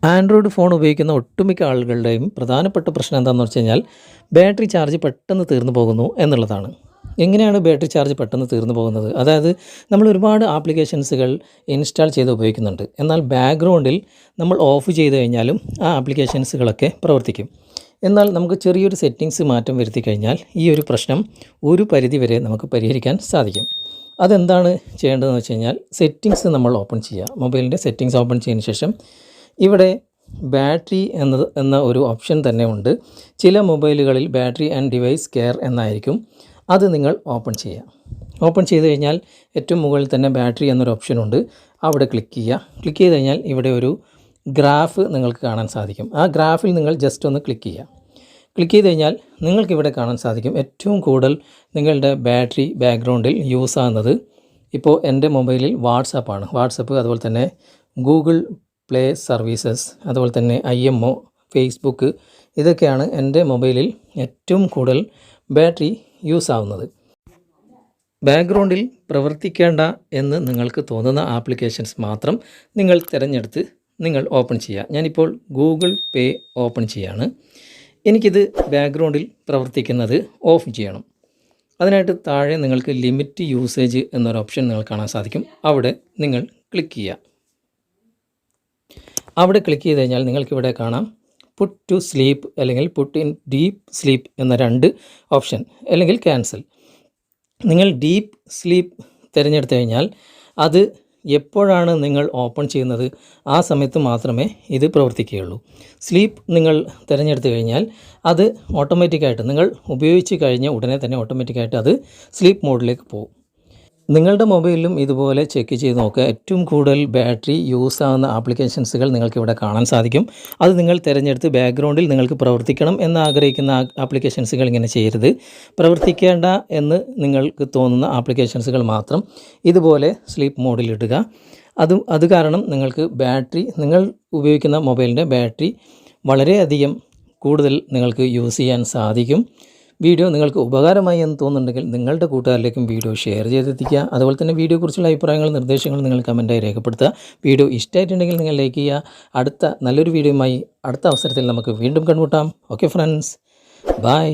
Android phone ഉപയോഗിക്കുന്ന ഒട്ടുമിക്ക ആളുകളുടെയും പ്രധാനപ്പെട്ട പ്രശ്നം എന്താണെന്ന് വെച്ച് കഴിഞ്ഞാൽ ബാറ്ററി ചാർജ് പെട്ടെന്ന് തീർന്നു പോകുന്നു എന്നുള്ളതാണ്. എങ്ങനെയാണ് ബാറ്ററി ചാർജ് പെട്ടെന്ന് തീർന്നു പോകുന്നത്? അതായത് നമ്മൾ ഒരുപാട് ആപ്ലിക്കേഷൻസുകൾ ഇൻസ്റ്റാൾ ചെയ്ത് ഉപയോഗിക്കുന്നുണ്ട്. എന്നാൽ ബാക്ക്ഗ്രൗണ്ടിൽ നമ്മൾ ഓഫ് ചെയ്ത് കഴിഞ്ഞാലും ആ ആപ്ലിക്കേഷൻസുകളൊക്കെ പ്രവർത്തിക്കും. എന്നാൽ നമുക്ക് ചെറിയൊരു സെറ്റിങ്സ് മാറ്റം വരുത്തി കഴിഞ്ഞാൽ ഈ ഒരു പ്രശ്നം ഒരു പരിധി വരെ നമുക്ക് പരിഹരിക്കാൻ സാധിക്കും. അതെന്താണ് ചെയ്യേണ്ടതെന്ന് വെച്ച് കഴിഞ്ഞാൽ സെറ്റിങ്സ് നമ്മൾ ഓപ്പൺ ചെയ്യുക. മൊബൈലിൻ്റെ സെറ്റിങ്സ് ഓപ്പൺ ചെയ്തതിന് ശേഷം ഇവിടെ ബാറ്ററി എന്ന ഒരു ഓപ്ഷൻ തന്നെ ഉണ്ട്. ചില മൊബൈലുകളിൽ ബാറ്ററി ആൻഡ് ഡിവൈസ് കെയർ എന്നായിരിക്കും. അത് നിങ്ങൾ ഓപ്പൺ ചെയ്യുക. ഓപ്പൺ ചെയ്ത് കഴിഞ്ഞാൽ ഏറ്റവും മുകളിൽ തന്നെ ബാറ്ററി എന്നൊരു ഓപ്ഷനുണ്ട്. അവിടെ ക്ലിക്ക് ചെയ്യുക. ക്ലിക്ക് ചെയ്ത് കഴിഞ്ഞാൽ ഇവിടെ ഒരു ഗ്രാഫ് നിങ്ങൾക്ക് കാണാൻ സാധിക്കും. ആ ഗ്രാഫിൽ നിങ്ങൾ ജസ്റ്റ് ഒന്ന് ക്ലിക്ക് ചെയ്യുക. ക്ലിക്ക് ചെയ്ത് കഴിഞ്ഞാൽ നിങ്ങൾക്കിവിടെ കാണാൻ സാധിക്കും ഏറ്റവും കൂടുതൽ നിങ്ങളുടെ ബാറ്ററി ബാക്ക്ഗ്രൗണ്ടിൽ യൂസ് ആകുന്നത് ഇപ്പോൾ എൻ്റെ മൊബൈലിൽ വാട്സാപ്പാണ്. വാട്സപ്പ്, അതുപോലെ തന്നെ ഗൂഗിൾ പ്ലേ സർവീസസ്, അതുപോലെ തന്നെ IMO, ഫേസ്ബുക്ക്, ഇതൊക്കെയാണ് എൻ്റെ മൊബൈലിൽ ഏറ്റവും കൂടുതൽ ബാറ്ററി യൂസ് ആവുന്നത്. ബാക്ക്ഗ്രൗണ്ടിൽ പ്രവർത്തിക്കേണ്ട എന്ന് നിങ്ങൾക്ക് തോന്നുന്ന ആപ്ലിക്കേഷൻസ് മാത്രം നിങ്ങൾ തിരഞ്ഞെടുത്ത് നിങ്ങൾ ഓപ്പൺ ചെയ്യുക. ഞാനിപ്പോൾ ഗൂഗിൾ പേ ഓപ്പൺ ചെയ്യുകയാണ്. എനിക്കിത് ബാക്ക്ഗ്രൗണ്ടിൽ പ്രവർത്തിക്കുന്നത് ഓഫ് ചെയ്യണം. അതിനായിട്ട് താഴെ നിങ്ങൾക്ക് ലിമിറ്റ് യൂസേജ് എന്നൊരു ഓപ്ഷൻ നിങ്ങൾ കാണാൻ സാധിക്കും. അവിടെ നിങ്ങൾ ക്ലിക്ക് ചെയ്യുക. അവിടെ ക്ലിക്ക് ചെയ്ത് കഴിഞ്ഞാൽ നിങ്ങൾക്കിവിടെ കാണാം പുട്ട് ടു സ്ലീപ്പ് അല്ലെങ്കിൽ പുട്ട് ഇൻ ഡീപ്പ് സ്ലീപ്പ് എന്ന 2 ഓപ്ഷൻ, അല്ലെങ്കിൽ ക്യാൻസൽ. നിങ്ങൾ ഡീപ്പ് സ്ലീപ്പ് തിരഞ്ഞെടുത്തു കഴിഞ്ഞാൽ അത് എപ്പോഴാണ് നിങ്ങൾ ഓപ്പൺ ചെയ്യുന്നത് ആ സമയത്ത് മാത്രമേ ഇത് പ്രവർത്തിക്കുകയുള്ളൂ. സ്ലീപ്പ് നിങ്ങൾ തിരഞ്ഞെടുത്തു കഴിഞ്ഞാൽ അത് ഓട്ടോമാറ്റിക്കായിട്ട് നിങ്ങൾ ഉപയോഗിച്ച് കഴിഞ്ഞ ഉടനെ തന്നെ ഓട്ടോമാറ്റിക്കായിട്ട് അത് സ്ലീപ്പ് മോഡിലേക്ക് പോകും. നിങ്ങളുടെ മൊബൈലിലും ഇതുപോലെ ചെക്ക് ചെയ്ത് നോക്കുക. ഏറ്റവും കൂടുതൽ ബാറ്ററി യൂസ് ആകുന്ന ആപ്ലിക്കേഷൻസുകൾ നിങ്ങൾക്കിവിടെ കാണാൻ സാധിക്കും. അത് നിങ്ങൾ തിരഞ്ഞെടുത്ത് ബാക്ക്ഗ്രൗണ്ടിൽ നിങ്ങൾക്ക് പ്രവർത്തിക്കണം എന്ന് ആഗ്രഹിക്കുന്ന ആപ്ലിക്കേഷൻസുകൾ ഇങ്ങനെ ചെയ്യരുത്. പ്രവർത്തിക്കേണ്ട എന്ന് നിങ്ങൾക്ക് തോന്നുന്ന ആപ്ലിക്കേഷൻസുകൾ മാത്രം ഇതുപോലെ സ്ലീപ്പ് മോഡിലിടുക. അത് കാരണം നിങ്ങൾക്ക് ബാറ്ററി, നിങ്ങൾ ഉപയോഗിക്കുന്ന മൊബൈലിൻ്റെ ബാറ്ററി വളരെയധികം കൂടുതൽ നിങ്ങൾക്ക് യൂസ് ചെയ്യാൻ സാധിക്കും. വീഡിയോ നിങ്ങൾക്ക് ഉപകാരമായി എന്ന് തോന്നുന്നുണ്ടെങ്കിൽ നിങ്ങളുടെ കൂട്ടുകാരിലേക്കും വീഡിയോ ഷെയർ ചെയ്തെത്തിക്കുക. അതുപോലെ തന്നെ വീഡിയോയെക്കുറിച്ചുള്ള അഭിപ്രായങ്ങളും നിർദ്ദേശങ്ങളും നിങ്ങൾ കമൻറ്റായി രേഖപ്പെടുത്തുക. വീഡിയോ ഇഷ്ടമായിട്ടുണ്ടെങ്കിൽ നിങ്ങൾ ലൈക്ക് ചെയ്യുക. അടുത്ത നല്ലൊരു വീഡിയോയുമായി അടുത്ത അവസരത്തിൽ നമുക്ക് വീണ്ടും കണ്ടുമുട്ടാം. Okay friends, by.